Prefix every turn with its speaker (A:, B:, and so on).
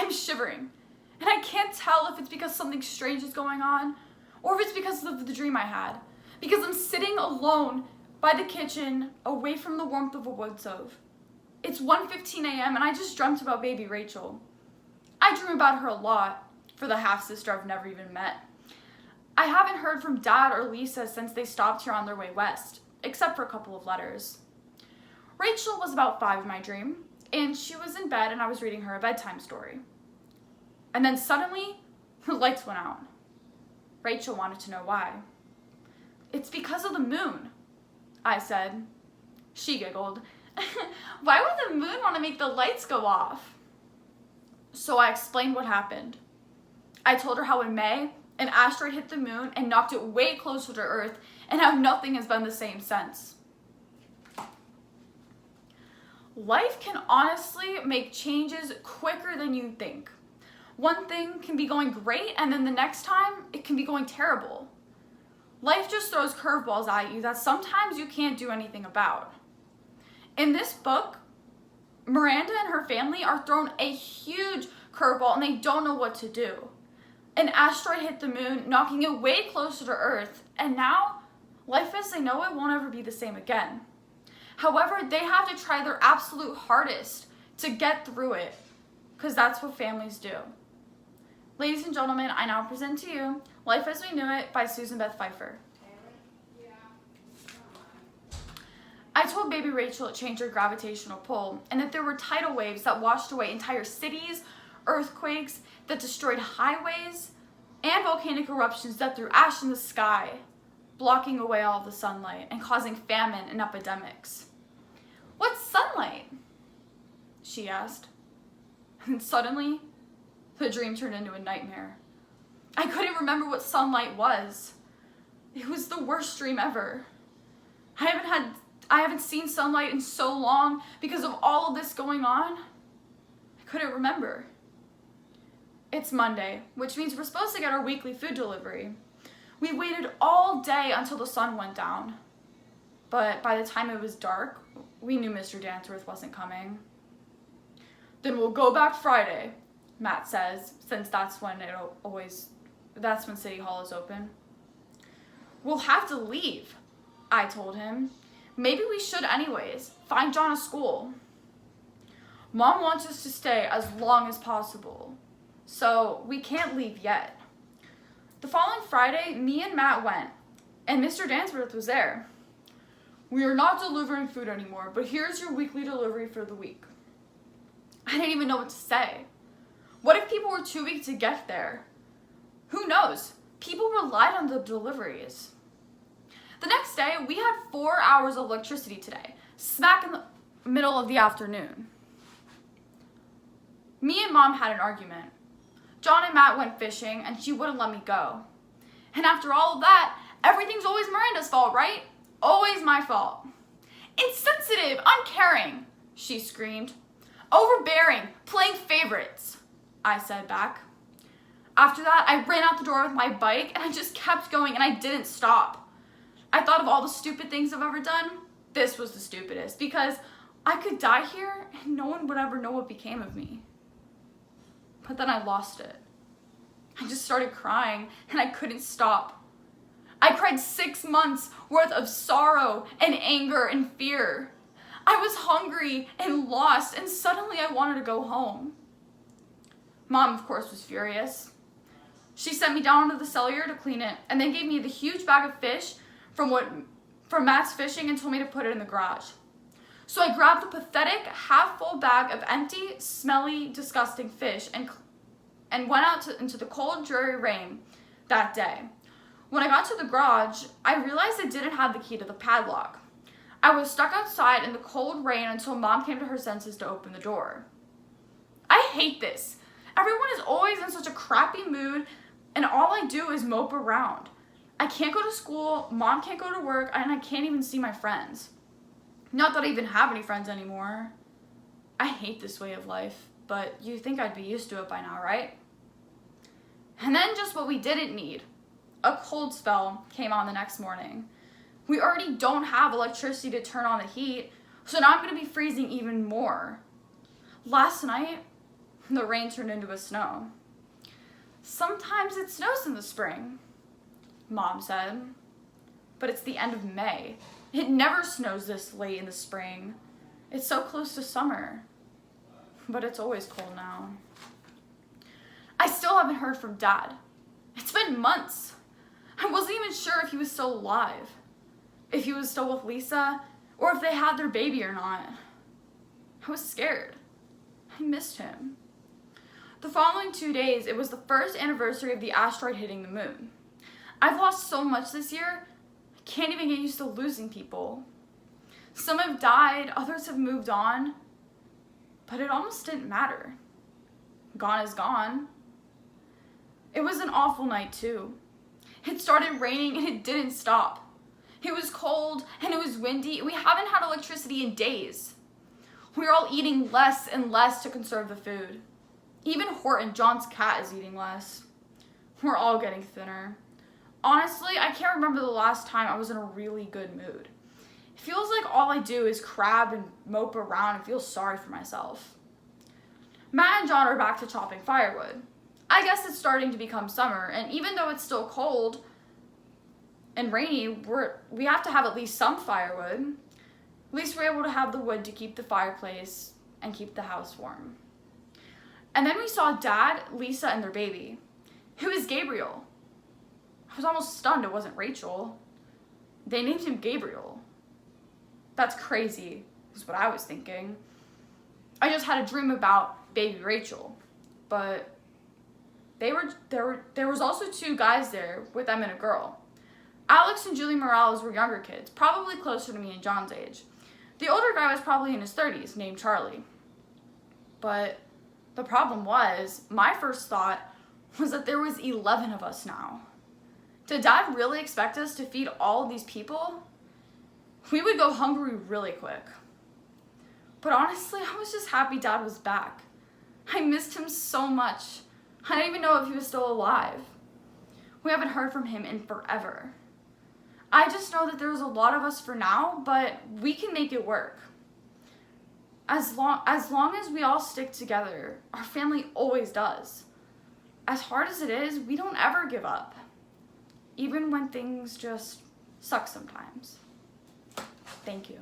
A: I'm shivering, and I can't tell if it's because something strange is going on or if it's because of the dream I had, because I'm sitting alone by the kitchen, away from the warmth of a wood stove. It's 1:15 a.m. and I just dreamt about baby Rachel. I dream about her a lot, for the half-sister I've never even met. I haven't heard from Dad or Lisa since they stopped here on their way west, except for a couple of letters. Rachel was about 5 in my dream, and she was in bed and I was reading her a bedtime story. And then suddenly, the lights went out. Rachel wanted to know why. "It's because of the moon," I said. She giggled. "Why would the moon want to make the lights go off?" So I explained what happened. I told her how in May, an asteroid hit the moon and knocked it way closer to Earth, and how nothing has been the same since. Life can honestly make changes quicker than you think. One thing can be going great, and then the next time, it can be going terrible. Life just throws curveballs at you that sometimes you can't do anything about. In this book, Miranda and her family are thrown a huge curveball and they don't know what to do. An asteroid hit the moon, knocking it way closer to Earth, and now, life as they know it won't ever be the same again. However, they have to try their absolute hardest to get through it, because that's what families do. Ladies and gentlemen, I now present to you Life as We Knew It by Susan Beth Pfeiffer. I told baby Rachel it changed her gravitational pull, and that there were tidal waves that washed away entire cities, earthquakes that destroyed highways, and volcanic eruptions that threw ash in the sky, blocking away all of the sunlight and causing famine and epidemics. "What's sunlight?" she asked. And suddenly, the dream turned into a nightmare. I couldn't remember what sunlight was. It was the worst dream ever. I haven't seen sunlight in so long because of all of this going on. I couldn't remember. It's Monday, which means we're supposed to get our weekly food delivery. We waited all day until the sun went down. But by the time it was dark, we knew Mr. Dansworth wasn't coming. "Then we'll go back Friday," Matt says, since that's when City Hall is open. "We'll have to leave," I told him. "Maybe we should anyways. Find John a school." "Mom wants us to stay as long as possible, so we can't leave yet." The following Friday, me and Matt went, and Mr. Dansworth was there. "We are not delivering food anymore, but here's your weekly delivery for the week." I didn't even know what to say. What if people were too weak to get there? Who knows? People relied on the deliveries. The next day, we had 4 hours of electricity today, smack in the middle of the afternoon. Me and Mom had an argument. John and Matt went fishing, and she wouldn't let me go. And after all of that, everything's always Miranda's fault, right? Always my fault. "Insensitive, uncaring," she screamed. "Overbearing, playing favorites," I said back. After that, I ran out the door with my bike, and I just kept going, and I didn't stop. I thought of all the stupid things I've ever done. This was the stupidest, because I could die here, and no one would ever know what became of me. But then I lost it. I just started crying, and I couldn't stop. I cried 6 months worth of sorrow and anger and fear. I was hungry and lost, and suddenly I wanted to go home. Mom, of course, was furious. She sent me down into the cellar to clean it, and then gave me the huge bag of fish from Matt's fishing and told me to put it in the garage. So I grabbed the pathetic, half-full bag of empty, smelly, disgusting fish and went out into the cold, dreary rain that day. When I got to the garage, I realized I didn't have the key to the padlock. I was stuck outside in the cold rain until Mom came to her senses to open the door. I hate this. Everyone is always in such a crappy mood, and all I do is mope around. I can't go to school, Mom can't go to work, and I can't even see my friends. Not that I even have any friends anymore. I hate this way of life, but you'd think I'd be used to it by now, right? And then just what we didn't need. A cold spell came on the next morning. We already don't have electricity to turn on the heat, so now I'm going to be freezing even more. Last night, The rain turned into a snow. Sometimes it snows in the spring, Mom said. But it's the end of May. It never snows this late in the spring. It's so close to summer. But it's always cold now. I still haven't heard from Dad. It's been months. I wasn't even sure if he was still alive, if he was still with Lisa, or if they had their baby or not. I was scared. I missed him. The following 2 days, it was the first anniversary of the asteroid hitting the moon. I've lost so much this year, I can't even get used to losing people. Some have died, others have moved on, but it almost didn't matter. Gone is gone. It was an awful night too. It started raining and it didn't stop. It was cold and it was windy and we haven't had electricity in days. We're all eating less and less to conserve the food. Even Horton, John's cat, is eating less. We're all getting thinner. Honestly, I can't remember the last time I was in a really good mood. It feels like all I do is crab and mope around and feel sorry for myself. Matt and John are back to chopping firewood. I guess it's starting to become summer, and even though it's still cold and rainy, we have to have at least some firewood. At least we're able to have the wood to keep the fireplace and keep the house warm. And then we saw Dad, Lisa, and their baby. Who is Gabriel? I was almost stunned it wasn't Rachel. They named him Gabriel. That's crazy, is what I was thinking. I just had a dream about baby Rachel. But there was also 2 guys there with them and a girl. Alex and Julie Morales were younger kids, probably closer to me and John's age. The older guy was probably in his 30s, named Charlie. But the problem was, my first thought was that there was 11 of us now. Did Dad really expect us to feed all of these people? We would go hungry really quick. But honestly, I was just happy Dad was back. I missed him so much. I didn't even know if he was still alive. We haven't heard from him in forever. I just know that there's a lot of us for now, but we can make it work. As long as we all stick together, our family always does. As hard as it is, we don't ever give up. Even when things just suck sometimes. Thank you.